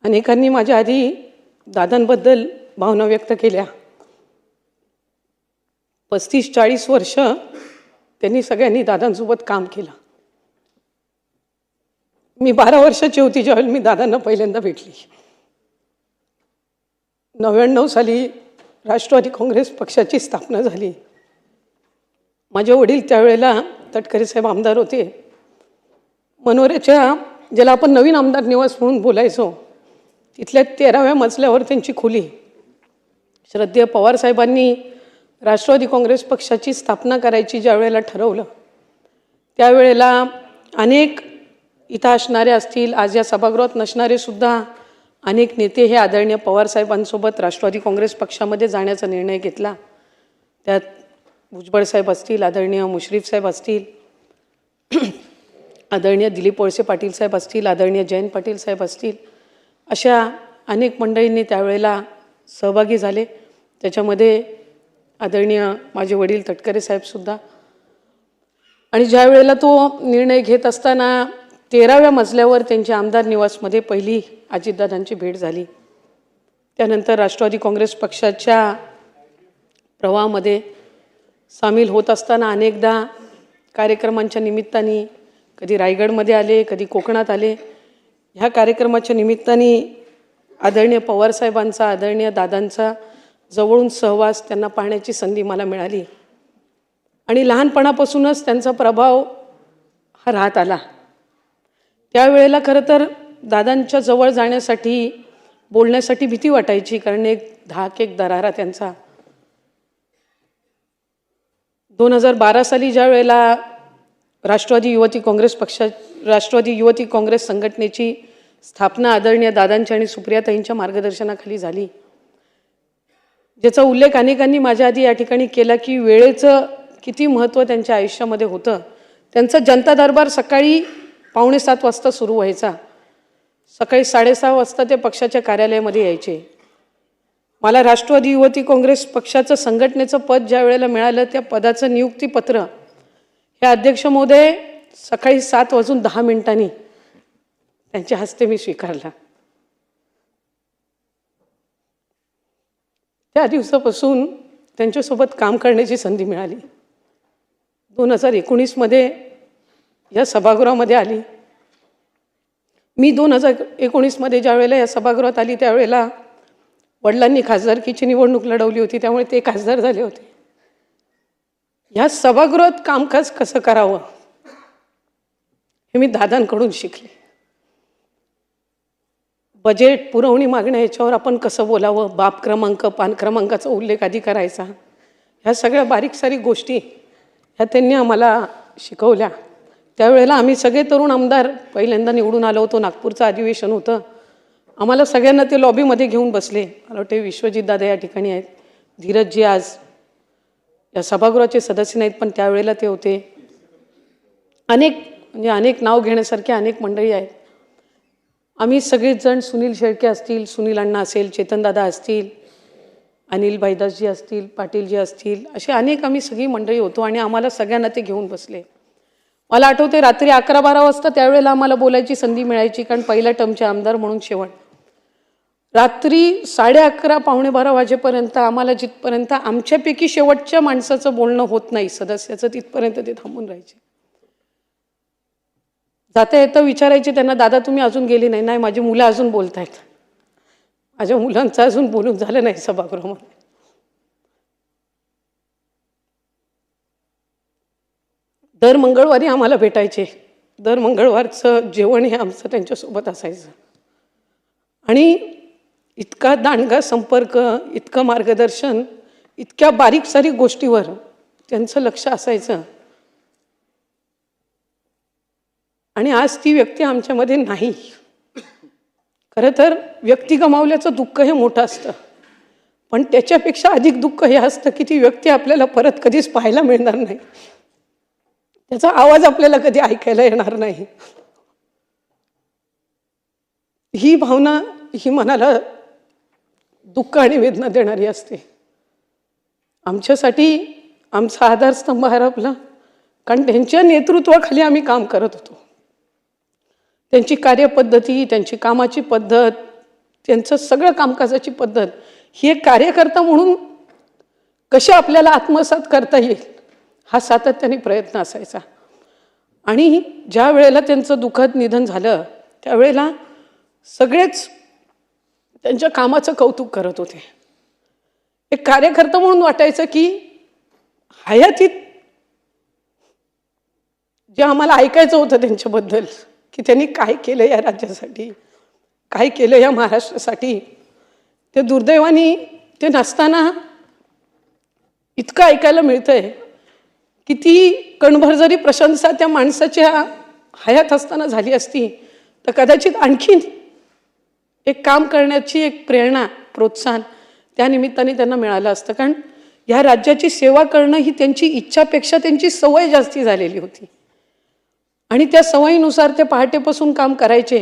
अनेकांनी माझ्या आधी दादांबद्दल भावना व्यक्त केल्या. 35-40 वर्ष त्यांनी सगळ्यांनी दादांसोबत काम केलं. मी 12 वर्षाची होती ज्यावेळेला मी दादांना पहिल्यांदा भेटली. 99 साली राष्ट्रवादी काँग्रेस पक्षाची स्थापना झाली. माझे वडील त्यावेळेला तटकरे साहेब आमदार होते. मनोऱ्याच्या ज्याला आपण नवीन आमदार निवास म्हणून बोलायचो तिथल्या 13व्या मजल्यावर त्यांची खोली. श्रद्धेय पवार साहेबांनी राष्ट्रवादी काँग्रेस पक्षाची स्थापना करायची ज्या वेळेला ठरवलं त्यावेळेला अनेक इथं असणारे असतील, आज या सभागृहात नसणारे सुद्धा अनेक नेते हे आदरणीय पवार साहेबांसोबत राष्ट्रवादी काँग्रेस पक्षामध्ये जाण्याचा निर्णय घेतला. त्यात भुजबळ साहेब असतील, आदरणीय मुश्रीफ साहेब असतील, आदरणीय दिलीप वळसे पाटील साहेब असतील, आदरणीय जयंत पाटील साहेब असतील, अशा अनेक मंडळींनी त्यावेळेला सहभागी झाले. त्याच्यामध्ये आदरणीय माझे वडील तटकरे साहेबसुद्धा. आणि ज्या वेळेला तो निर्णय घेत असताना 13व्या मजल्यावर त्यांच्या आमदार निवासमध्ये पहिली अजितदादांची भेट झाली. त्यानंतर राष्ट्रवादी काँग्रेस पक्षाच्या प्रवाहामध्ये सामील होत असताना अनेकदा कार्यक्रमांच्या निमित्ताने कधी रायगडमध्ये आले, कधी कोकणात आले. ह्या कार्यक्रमाच्या निमित्ताने आदरणीय पवारसाहेबांचा, आदरणीय दादांचा जवळून सहवास त्यांना पाहण्याची संधी मला मिळाली. आणि लहानपणापासूनच त्यांचा प्रभाव हा राहत आला. त्यावेळेला खरं तर दादांच्या जवळ जाण्यासाठी, बोलण्यासाठी भीती वाटायची, कारण एक धाक, एक दरारा त्यांचा. 2012 साली ज्या वेळेला राष्ट्रवादी युवती काँग्रेस संघटनेची स्थापना आदरणीय दादांच्या आणि सुप्रियाताईंच्या मार्गदर्शनाखाली झाली, ज्याचा उल्लेख अनेकांनी माझ्या आधी या ठिकाणी केला की वेळेचं किती महत्त्व त्यांच्या आयुष्यामध्ये होतं. त्यांचा जनता दरबार सकाळी 6:45 वाजता सुरू व्हायचा. सकाळी 6:30 वाजता ते पक्षाच्या कार्यालयामध्ये यायचे. मला राष्ट्रवादी युवती काँग्रेस पक्षाचं संघटनेचं पद ज्या वेळेला मिळालं त्या पदाचं नियुक्तीपत्र हे अध्यक्ष महोदय सकाळी 7:10 त्यांच्या हस्ते मी स्वीकारला. त्या दिवसापासून त्यांच्यासोबत काम करण्याची संधी मिळाली. 2019 या सभागृहामध्ये आली. मी 2019 ज्या वेळेला या सभागृहात आली त्यावेळेला वडिलांनी खासदारकीची निवडणूक लढवली होती, त्यामुळे ते खासदार झाले होते. या सभागृहात कामकाज कसं करावं हे मी दादांकडून शिकले. बजेट, पुरवणी मागण्या याच्यावर आपण कसं बोलावं, बाप क्रमांक, पान क्रमांकाचा उल्लेख आधी करायचा, ह्या सगळ्या बारीक सारीक गोष्टी ह्या त्यांनी आम्हाला शिकवल्या. त्यावेळेला आम्ही सगळे तरुण आमदार पहिल्यांदा निवडून आलो होतो. नागपूरचं अधिवेशन होतं. आम्हाला सगळ्यांना ते लॉबीमध्ये घेऊन बसले. मला वाटते विश्वजित दादा या ठिकाणी आहेत, धीरजजी आज या सभागृहाचे सदस्य नाहीत पण त्यावेळेला ते होते. अनेक नाव घेण्यासारखे अनेक मंडळी आहेत. आम्ही सगळेच जण, सुनील शेळके असतील, सुनील अण्णा असेल, चेतनदादा असतील, अनिल भाईदासजी असतील, पाटीलजी असतील, असे अनेक आम्ही सगळी मंडळी होतो. आणि आम्हाला सगळ्यांना ते घेऊन बसले. मला आठवते रात्री 11-12 वाजता त्यावेळेला आम्हाला बोलायची संधी मिळायची, कारण पहिल्या टर्मचे आमदार म्हणून शेवट. रात्री 11:30 पावणे-12 वाजेपर्यंत आम्हाला जिथपर्यंत आमच्यापैकी शेवटच्या माणसाचं बोलणं होत नाही सदस्याचं तिथपर्यंत ते थांबून राहायचे. जाता येतं विचारायचे त्यांना, दादा तुम्ही अजून गेले नाही? नाही, माझी मुलं अजून बोलत आहेत. माझ्या मुलांचं अजून बोलून झालं नाही सभागृहामध्ये. दर मंगळवारी आम्हाला भेटायचे. दर मंगळवारचं जेवण हे आमचं त्यांच्यासोबत असायचं. आणि इतका दांडगा संपर्क, इतकं मार्गदर्शन, इतक्या बारीक सारीक गोष्टीवर त्यांचं लक्ष असायचं. आणि आज ती व्यक्ती आमच्यामध्ये नाही. खरं तर व्यक्ती गमावल्याचं दुःख हे मोठं असतं, पण त्याच्यापेक्षा अधिक दुःख हे असतं की ती व्यक्ती आपल्याला परत कधीच पाहायला मिळणार नाही, त्याचा आवाज आपल्याला कधी ऐकायला येणार नाही. ही भावना ही मनाला दुःख आणि वेदना देणारी असते. आमच्यासाठी आमचा आधारस्तंभ हरपला, कारण त्यांच्या नेतृत्वाखाली आम्ही काम करत होतो. त्यांची कार्यपद्धती, त्यांची कामाची पद्धत, त्यांचं सगळं कामकाजाची पद्धत ही एक कार्यकर्ता म्हणून कशी आपल्याला आत्मसात करता येईल हा सातत्याने प्रयत्न असायचा. आणि ज्या वेळेला त्यांचं दुःखद निधन झालं त्यावेळेला सगळेच त्यांच्या कामाचं कौतुक करत होते. एक कार्यकर्ता म्हणून वाटायचं की हयातीत जे आम्हाला ऐकायचं होतं त्यांच्याबद्दल की त्यांनी काय केलं या राज्यासाठी, काय केलं या महाराष्ट्रासाठी, ते दुर्दैवाने ते नसताना इतकं ऐकायला मिळतंय की ती कणभर जरी प्रशंसा त्या माणसाच्या हयात असताना झाली असती तर कदाचित आणखीन एक काम करण्याची एक प्रेरणा, प्रोत्साहन त्या निमित्ताने त्यांना मिळालं असतं. कारण ह्या राज्याची सेवा करणं ही त्यांची इच्छापेक्षा त्यांची सवय जास्ती झालेली होती आणि त्या सवयीनुसार ते पहाटेपासून काम करायचे.